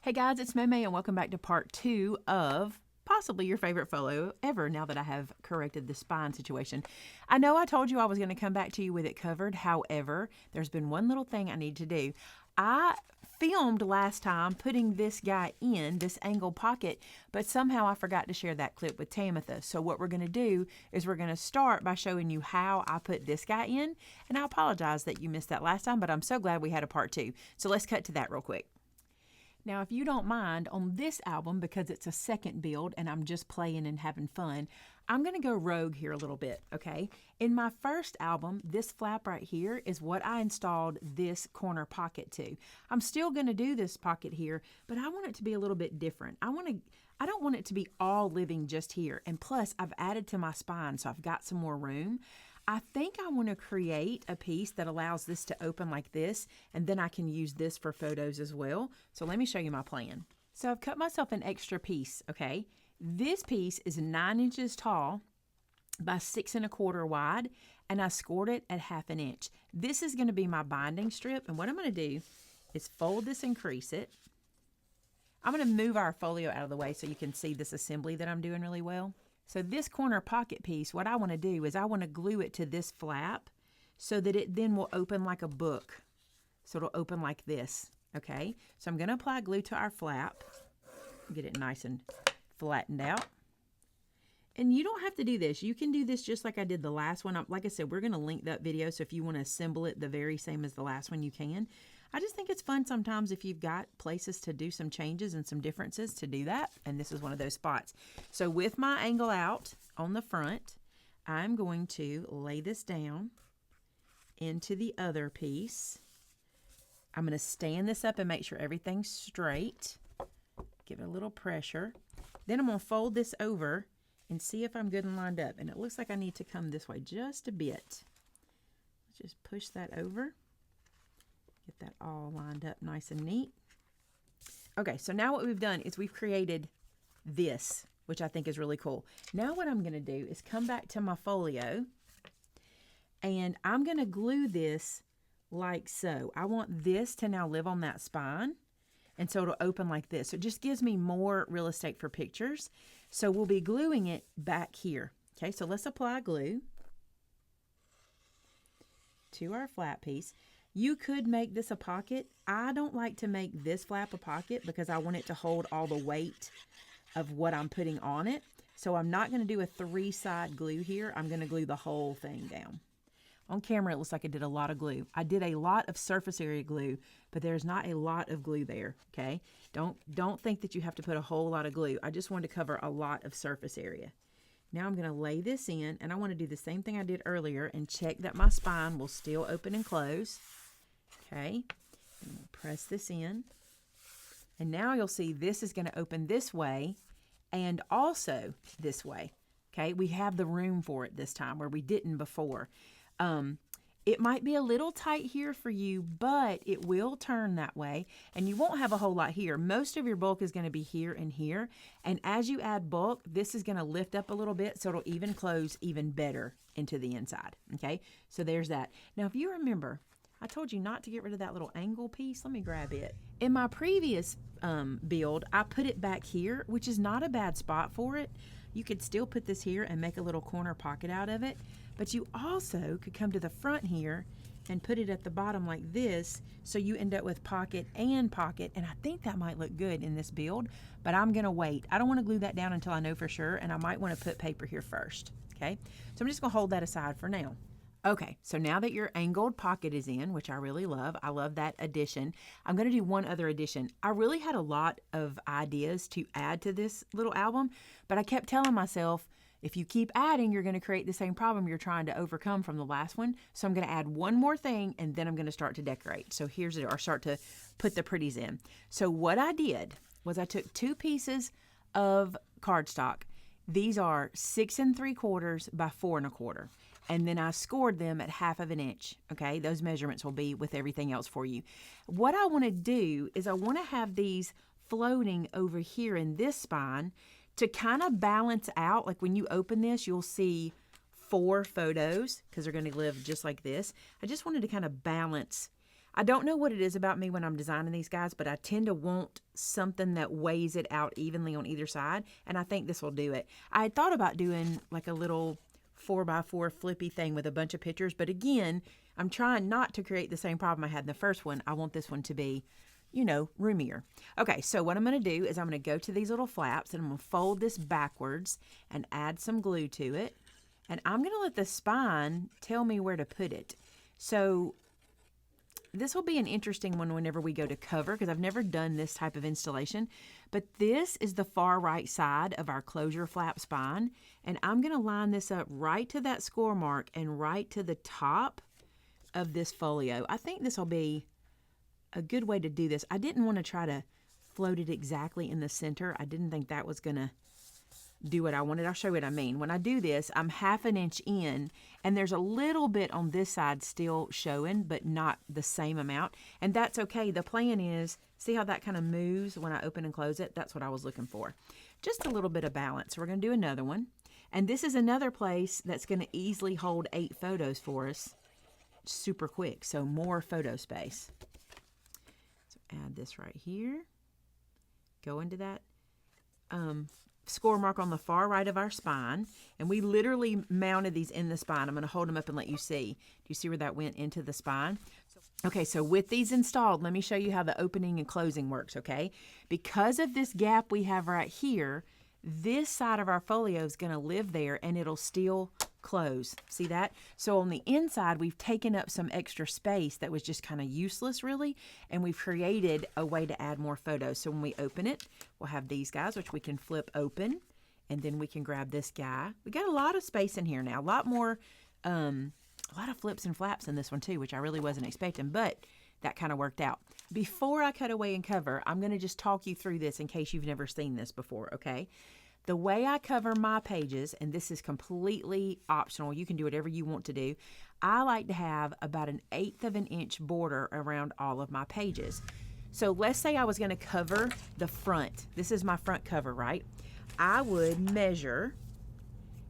Hey guys, it's Maymay and welcome back to part 2 of possibly your favorite folio ever now that I have corrected the spine situation. I know I told you I was going to come back to you with it covered. However, there's been one little thing I need to do. I filmed last time putting this guy in this angle pocket, but somehow I forgot to share that clip with Tamitha. So what we're going to do is we're going to start by showing you how I put this guy in. And I apologize that you missed that last time, but I'm so glad we had a part 2. So let's cut to that real quick. Now, if you don't mind, on this album, because it's a second build and I'm just playing and having fun, I'm going to go rogue here a little bit, okay? In my first album, this flap right here is what I installed this corner pocket to. I'm still going to do this pocket here, but I want it to be a little bit different. I don't want it to be all living just here. And plus, I've added to my spine, so I've got some more room. I think I want to create a piece that allows this to open like this, and then I can use this for photos as well. So let me show you my plan. So I've cut myself an extra piece, okay? This piece is 9 inches tall by 6 1/4 wide, and I scored it at 1/2 inch. This is going to be my binding strip, and what I'm going to do is fold this and crease it. I'm going to move our folio out of the way so you can see this assembly that I'm doing really well. So this corner pocket piece, what I want to do is I want to glue it to this flap so that it then will open like a book. So it'll open like this, okay? So I'm going to apply glue to our flap, get it nice and flattened out. And you don't have to do this. You can do this just like I did the last one. Like I said, we're going to link that video, so if you want to assemble it the very same as the last one, you can. I just think it's fun sometimes if you've got places to do some changes and some differences to do that, and this is one of those spots. So with my angle out on the front, I'm going to lay this down into the other piece. I'm going to stand this up and make sure everything's straight. Give it a little pressure. Then I'm going to fold this over and see if I'm good and lined up. And it looks like I need to come this way just a bit. Let's just push that over. Get that all lined up nice and neat. Okay, so now what we've done is we've created this, which I think is really cool. Now what I'm going to do is come back to my folio, and I'm going to glue this like so. I want this to now live on that spine, and so it'll open like this. So it just gives me more real estate for pictures. So we'll be gluing it back here. Okay, so let's apply glue to our flat piece. You could make this a pocket. I don't like to make this flap a pocket because I want it to hold all the weight of what I'm putting on it. So I'm not going to do a 3-side glue here. I'm going to glue the whole thing down. On camera, it looks like I did a lot of glue. I did a lot of surface area glue, but there's not a lot of glue there, okay? Don't think that you have to put a whole lot of glue. I just wanted to cover a lot of surface area. Now I'm going to lay this in, and I want to do the same thing I did earlier and check that my spine will still open and close. Okay, and we'll press this in. And now you'll see this is going to open this way and also this way. Okay, we have the room for it this time where we didn't before. It might be a little tight here for you, but it will turn that way, and you won't have a whole lot here. Most of your bulk is going to be here and here, and as you add bulk, this is going to lift up a little bit, so it'll even close even better into the inside. Okay, so there's that. Now, if you remember, I told you not to get rid of that little angle piece. Let me grab it. In my previous build, I put it back here, which is not a bad spot for it. You could still put this here and make a little corner pocket out of it, but you also could come to the front here and put it at the bottom like this, so you end up with pocket and pocket, and I think that might look good in this build, but I'm gonna wait. I don't wanna glue that down until I know for sure, and I might wanna put paper here first, okay? So I'm just gonna hold that aside for now. Okay, so now that your angled pocket is in, which I really love, I love that addition, I'm going to do one other addition. I really had a lot of ideas to add to this little album, but I kept telling myself, if you keep adding, you're going to create the same problem you're trying to overcome from the last one. So I'm going to add one more thing, and then I'm going to start to decorate. So here's it, or start to put the pretties in. So what I did was I took 2 pieces of cardstock. These are 6 3/4 by 4 1/4. And then I scored them at 1/2 inch. Okay, those measurements will be with everything else for you. What I want to do is I want to have these floating over here in this spine to kind of balance out. Like when you open this, you'll see 4 photos because they're going to live just like this. I just wanted to kind of balance. I don't know what it is about me when I'm designing these guys, but I tend to want something that weighs it out evenly on either side, and I think this will do it. I had thought about doing like a little 4x4 flippy thing with a bunch of pictures, but again, I'm trying not to create the same problem I had in the first one. I want this one to be, you know, roomier. Okay, so what I'm going to do is I'm going to go to these little flaps, and I'm going to fold this backwards and add some glue to it, and I'm going to let the spine tell me where to put it. So this will be an interesting one whenever we go to cover, because I've never done this type of installation. But this is the far right side of our closure flap spine. And I'm going to line this up right to that score mark and right to the top of this folio. I think this will be a good way to do this. I didn't want to try to float it exactly in the center. I didn't think that was going to do what I wanted. I'll show you what I mean. When I do this, I'm 1/2 inch in, and there's a little bit on this side still showing, but not the same amount. And that's okay. The plan is, see how that kind of moves when I open and close it? That's what I was looking for. Just a little bit of balance. So we're going to do another one. And this is another place that's going to easily hold 8 photos for us super quick. So more photo space. So add this right here. Go into that score mark on the far right of our spine, and we literally mounted these in the spine. I'm going to hold them up and let you see. Do you see where that went into the spine? Okay, so with these installed, let me show you how the opening and closing works, okay? Because of this gap we have right here, this side of our folio is going to live there, and it'll still close. See that? So on the inside, we've taken up some extra space that was just kind of useless, really, and we've created a way to add more photos. So when we open it, we'll have these guys, which we can flip open, and then we can grab this guy. We got a lot of space in here now, a lot more, a lot of flips and flaps in this one too, which I really wasn't expecting, but that kind of worked out. Before I cut away and cover, I'm going to just talk you through this in case you've never seen this before, okay? The way I cover my pages, and this is completely optional, you can do whatever you want to do, I like to have about 1/8 inch border around all of my pages. So let's say I was going to cover the front. This is my front cover, right? I would measure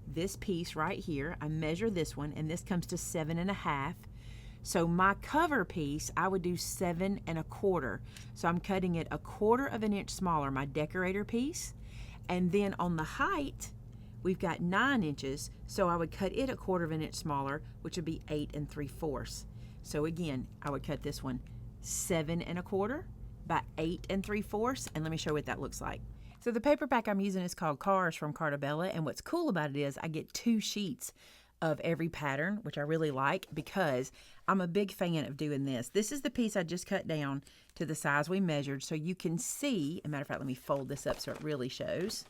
this piece right here. I measure this one, and this comes to 7.5. So my cover piece, I would do 7 1/4. So I'm cutting it 1/4 inch smaller, my decorator piece. And then on the height, we've got 9 inches, so I would cut it 1/4 inch smaller, which would be 8 3/4. So again, I would cut this one 7 1/4 by 8 3/4, and let me show you what that looks like. So the paperback I'm using is called Cars from Cartabella, and what's cool about it is I get 2 sheets of every pattern, which I really like because I'm a big fan of doing this. This is the piece I just cut down to the size we measured, so you can see, as a matter of fact, let me fold this up so it really shows.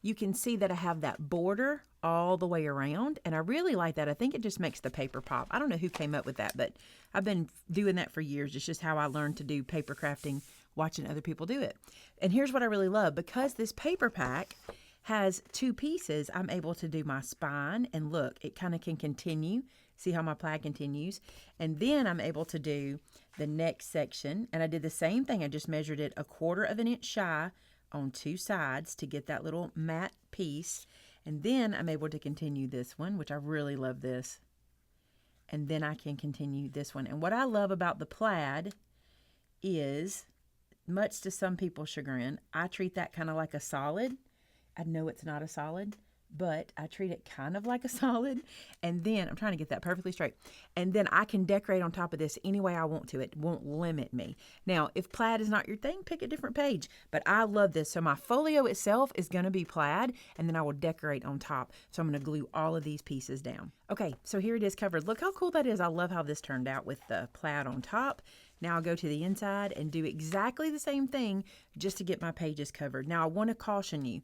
You can see that I have that border all the way around, and I really like that. I think it just makes the paper pop. I don't know who came up with that, but I've been doing that for years. It's just how I learned to do paper crafting, watching other people do it. And here's what I really love. Because this paper pack has 2 pieces, I'm able to do my spine, and look, it kind of can continue. See how my plaid continues? And then I'm able to do the next section, and I did the same thing. I just measured it 1/4 inch shy on 2 sides to get that little matte piece. And then I'm able to continue this one, which I really love this. And then I can continue this one. And what I love about the plaid is, much to some people's chagrin, I treat that kind of like a solid. I know it's not a solid, but I treat it kind of like a solid. And then, I'm trying to get that perfectly straight. And then I can decorate on top of this any way I want to. It won't limit me. Now, if plaid is not your thing, pick a different page. But I love this. So my folio itself is going to be plaid, and then I will decorate on top. So I'm going to glue all of these pieces down. Okay, so here it is covered. Look how cool that is. I love how this turned out with the plaid on top. Now I'll go to the inside and do exactly the same thing just to get my pages covered. Now I want to caution you.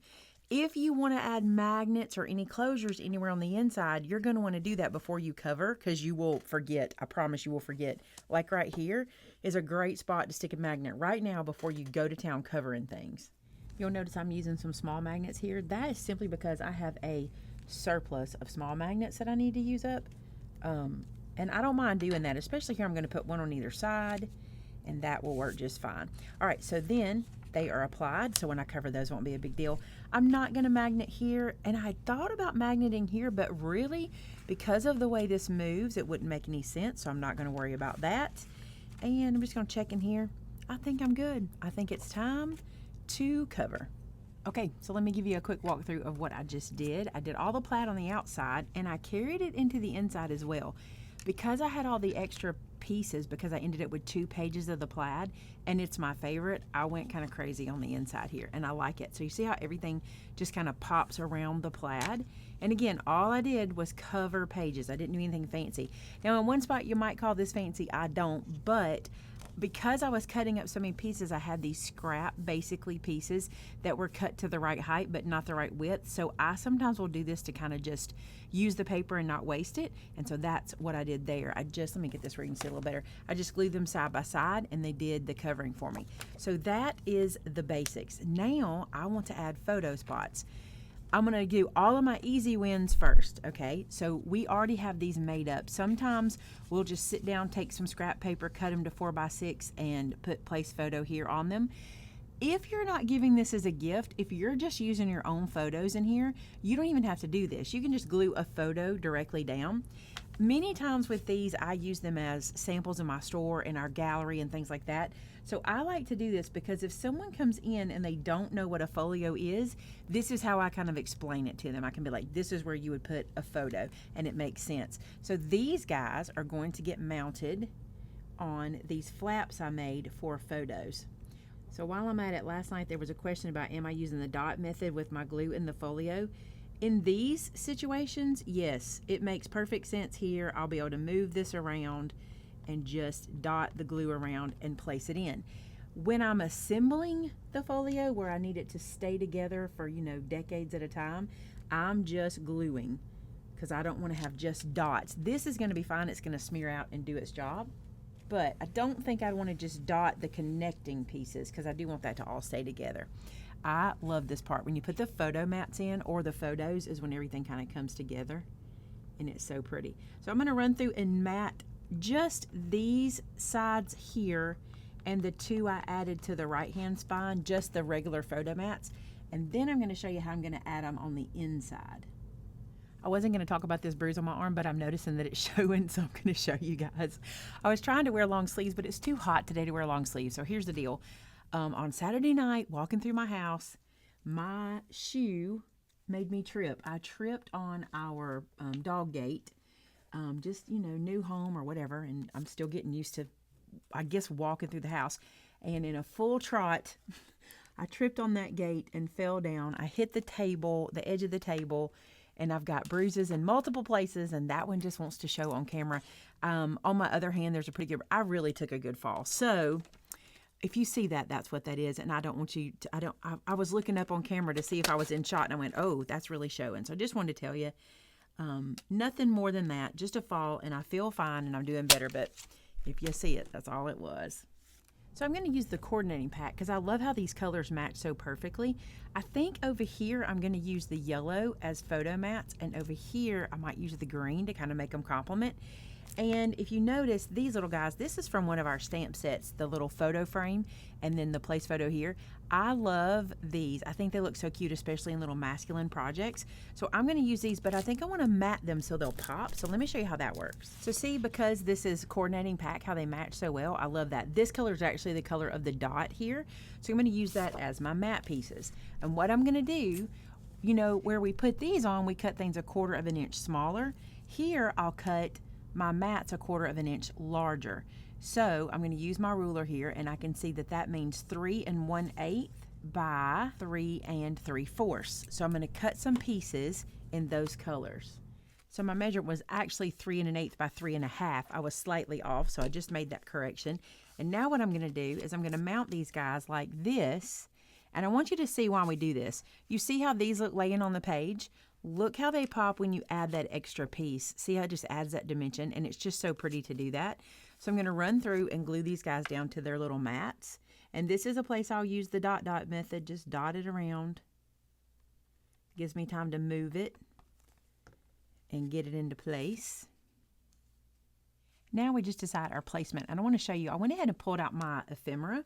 If you want to add magnets or any closures anywhere on the inside, you're going to want to do that before you cover, because you will forget. I promise you will forget. Like right here is a great spot to stick a magnet right now before you go to town covering things. You'll notice I'm using some small magnets here. That is simply because I have a surplus of small magnets that I need to use up. And I don't mind doing that, especially here I'm going to put one on either side, and that will work just fine. All right, so then they are applied, so when I cover those, it won't be a big deal. I'm not going to magnet here, and I thought about magneting here, but really, because of the way this moves, it wouldn't make any sense, so I'm not going to worry about that. And I'm just going to check in here. I think I'm good. I think it's time to cover. Okay, so let me give you a quick walkthrough of what I just did. I did all the plaid on the outside and I carried it into the inside as well. Because I had all the extra pieces, because I ended up with 2 pages of the plaid, and it's my favorite, I went kind of crazy on the inside here, and I like it. So you see how everything just kind of pops around the plaid? And again, all I did was cover pages. I didn't do anything fancy. Now in one spot you might call this fancy, I don't, but because I was cutting up so many pieces, I had these scrap, basically pieces that were cut to the right height but not the right width. So I sometimes will do this to kind of just use the paper and not waste it. And so that's what I did there. Let me get this where you can see a little better. I just glued them side by side and they did the covering for me. So that is the basics. Now I want to add photo spots. I'm going to do all of my easy wins first, okay? So we already have these made up. Sometimes we'll just sit down, take some scrap paper, cut them to 4x6 and place photo here on them. If you're not giving this as a gift, if you're just using your own photos in here, you don't even have to do this. You can just glue a photo directly down. Many times with these, I use them as samples in my store, in our gallery and things like that. So I like to do this because if someone comes in and they don't know what a folio is, this is how I kind of explain it to them. I can be like, this is where you would put a photo, and it makes sense. So these guys are going to get mounted on these flaps I made for photos. So while I'm at it, last night there was a question about, am I using the dot method with my glue in the folio? In these situations, yes, it makes perfect sense here. I'll be able to move this around and just dot the glue around and place it in. When I'm assembling the folio where I need it to stay together for, decades at a time, I'm just gluing because I don't want to have just dots. This is going to be fine. It's going to smear out and do its job. But I don't think I'd want to just dot the connecting pieces because I do want that to all stay together. I love this part. When you put the photo mats in, or the photos, is when everything kind of comes together and it's so pretty. So I'm going to run through and mat just these sides here and the 2 I added to the right hand spine, just the regular photo mats. And then I'm going to show you how I'm going to add them on the inside. I wasn't going to talk about this bruise on my arm, but I'm noticing that it's showing, so I'm going to show you guys. I was trying to wear long sleeves, but it's too hot today to wear long sleeves. So here's the deal. On Saturday night, walking through my house, my shoe made me trip. I tripped on our dog gate, just, new home or whatever, and I'm still getting used to, I guess, walking through the house. And in a full trot, I tripped on that gate and fell down. I hit the table, the edge of the table, and I've got bruises in multiple places, and that one just wants to show on camera. On my other hand, there's a pretty good, I really took a good fall. So if you see that, that's what that is. And I don't want you to, I was looking up on camera to see if I was in shot, and I went, oh, that's really showing. So I just wanted to tell you, nothing more than that, just a fall, and I feel fine and I'm doing better. But if you see it, that's all it was. So I'm going to use the coordinating pack because I love how these colors match so perfectly. I think over here I'm going to use the yellow as photo mats, and over here I might use the green to kind of make them complement. And if you notice, these little guys, this is from one of our stamp sets, the little photo frame and then the place photo here. I love these. I think they look so cute, especially in little masculine projects. So I'm going to use these, but I think I want to mat them so they'll pop. So let me show you how that works. So see, because this is coordinating pack, how they match so well, I love that. This color is actually the color of the dot here. So I'm going to use that as my mat pieces. And what I'm going to do, where we put these on, we cut things 1/4 of an inch smaller. Here I'll cut my mats 1/4 of an inch larger. So I'm going to use my ruler here, and I can see that that means 3 1/8 by 3 3/4. So I'm going to cut some pieces in those colors. So my measurement was actually 3 1/8 by 3 1/2. I was slightly off, so I just made that correction. And now what I'm going to do is I'm going to mount these guys like this, and I want you to see why we do this. You see how these look laying on the page? Look how they pop when you add that extra piece. See how it just adds that dimension, and it's just so pretty to do that. So I'm going to run through and glue these guys down to their little mats. And this is a place I'll use the dot method. Just dot it around. Gives me time to move it and get it into place. Now we just decide our placement. And I want to show you, I went ahead and pulled out my ephemera,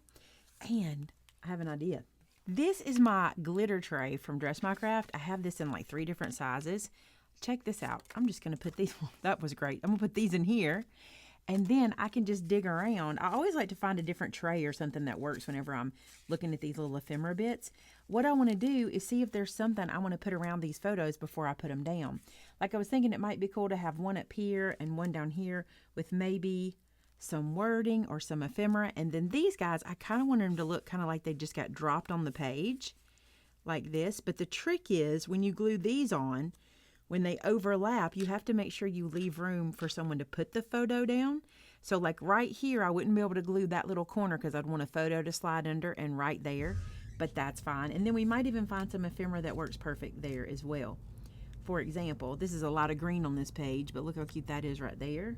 and I have an idea. This is my glitter tray from Dress My Craft. I have this in like 3 different sizes. Check this out. I'm just going to put these, that was great. I'm going to put these in here. And then I can just dig around. I always like to find a different tray or something that works whenever I'm looking at these little ephemera bits. What I want to do is see if there's something I want to put around these photos before I put them down. Like I was thinking it might be cool to have one up here and one down here with maybe some wording or some ephemera. And then these guys, I kind of want them to look kind of like they just got dropped on the page like this. But the trick is when you glue these on, when they overlap, you have to make sure you leave room for someone to put the photo down. So like right here, I wouldn't be able to glue that little corner because I'd want a photo to slide under, and right there, but that's fine. And then we might even find some ephemera that works perfect there as well. For example, this is a lot of green on this page, but look how cute that is right there.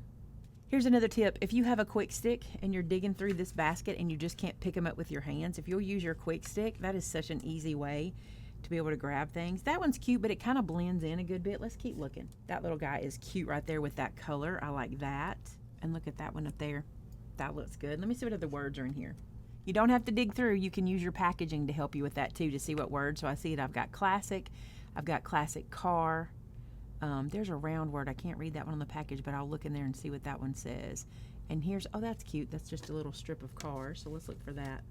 Here's another tip. If you have a quick stick and you're digging through this basket and you just can't pick them up with your hands, if you'll use your quick stick, that is such an easy way to be able to grab things. That one's cute, but it kind of blends in a good bit. Let's keep looking. That little guy is cute right there with that color. I like that. And look at that one up there. That looks good. Let me see what other words are in here. You don't have to dig through. You can use your packaging to help you with that too, to see what words. So I see it. I've got classic. I've got classic car. There's a round word. I can't read that one on the package, but I'll look in there and see what that one says. And here's, oh, that's cute. That's just a little strip of cars. So let's look for that.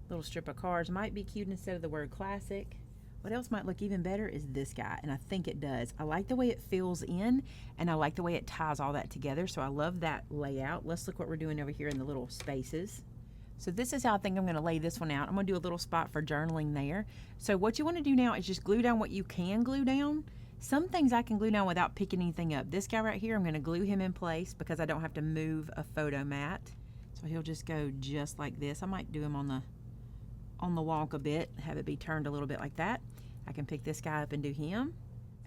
Little strip of cars might be cute instead of the word classic. What else might look even better is this guy, and I think it does. I like the way it fills in, and I like the way it ties all that together, so I love that layout. Let's look what we're doing over here in the little spaces. So this is how I think I'm going to lay this one out. I'm going to do a little spot for journaling there. So what you want to do now is just glue down what you can glue down. Some things I can glue down without picking anything up. This guy right here, I'm going to glue him in place because I don't have to move a photo mat. So he'll just go just like this. I might do him on the walk a bit, have it be turned a little bit like that. I can pick this guy up and do him.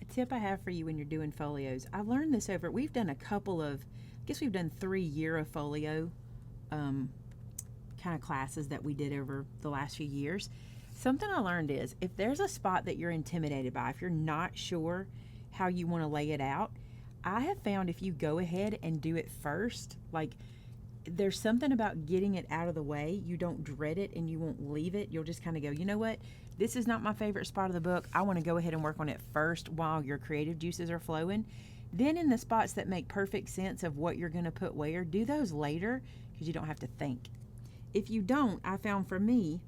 A tip I have for you when you're doing folios, I learned this over, we've done a couple of, I guess we've done 3 year of folio kind of classes that we did over the last few years. Something I learned is if there's a spot that you're intimidated by, if you're not sure how you want to lay it out, I have found if you go ahead and do it first, like there's something about getting it out of the way. You don't dread it and you won't leave it. You'll just kind of go, you know what? This is not my favorite spot of the book. I want to go ahead and work on it first while your creative juices are flowing. Then in the spots that make perfect sense of what you're going to put where, do those later because you don't have to think. If you don't, I found for me,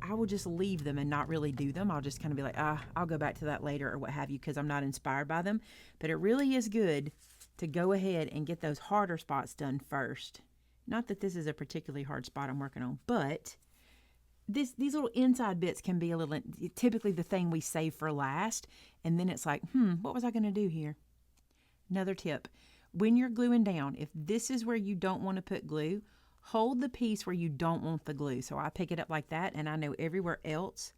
I will just leave them and not really do them. I'll just kind of be like, I'll go back to that later or what have you because I'm not inspired by them. But it really is good to go ahead and get those harder spots done first. Not that this is a particularly hard spot I'm working on, but these little inside bits can be a little, typically the thing we save for last, and then it's like, what was I going to do here? Another tip, when you're gluing down, if this is where you don't want to put glue, hold the piece where you don't want the glue. So I pick it up like that, and I know everywhere else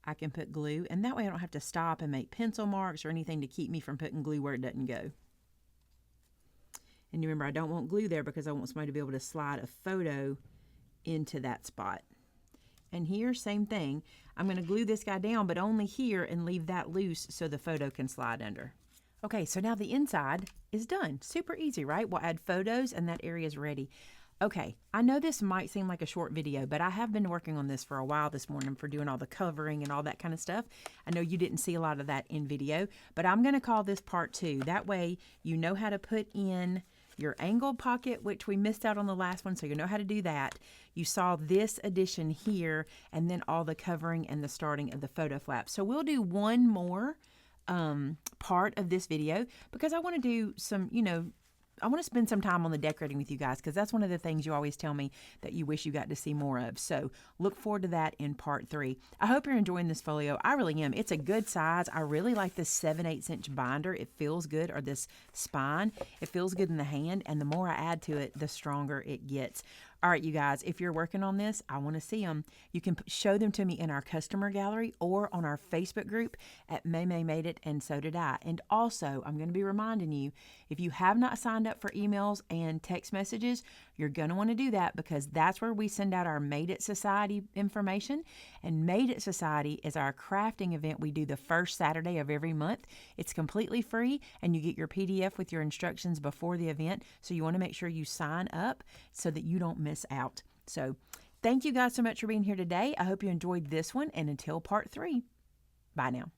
I can put glue, and that way I don't have to stop and make pencil marks or anything to keep me from putting glue where it doesn't go. And remember, I don't want glue there because I want somebody to be able to slide a photo into that spot. And here, same thing. I'm going to glue this guy down, but only here, and leave that loose so the photo can slide under. Okay, so now the inside is done. Super easy, right? We'll add photos and that area is ready. Okay, I know this might seem like a short video, but I have been working on this for a while this morning for doing all the covering and all that kind of stuff. I know you didn't see a lot of that in video, but I'm going to call this part 2. That way you know how to put in your angled pocket, which we missed out on the last one, so you know how to do that. You saw this addition here, and then all the covering and the starting of the photo flap. So we'll do one more part of this video because I want to do some, I want to spend some time on the decorating with you guys because that's one of the things you always tell me that you wish you got to see more of. So look forward to that in part 3. I hope you're enjoying this folio. I really am. It's a good size. I really like this 7/8 inch binder. It feels good, or this spine. It feels good in the hand, and the more I add to it, the stronger it gets. All right, you guys, if you're working on this, I want to see them. You can show them to me in our customer gallery or on our Facebook group at Maymay Made It and So Did I. And also, I'm going to be reminding you, if you have not signed up for emails and text messages, you're going to want to do that because that's where we send out our Made It Society information. And Made It Society is our crafting event we do the first Saturday of every month. It's completely free, and you get your PDF with your instructions before the event. So you want to make sure you sign up so that you don't miss out. So thank you guys so much for being here today. I hope you enjoyed this one, and until part 3, bye now.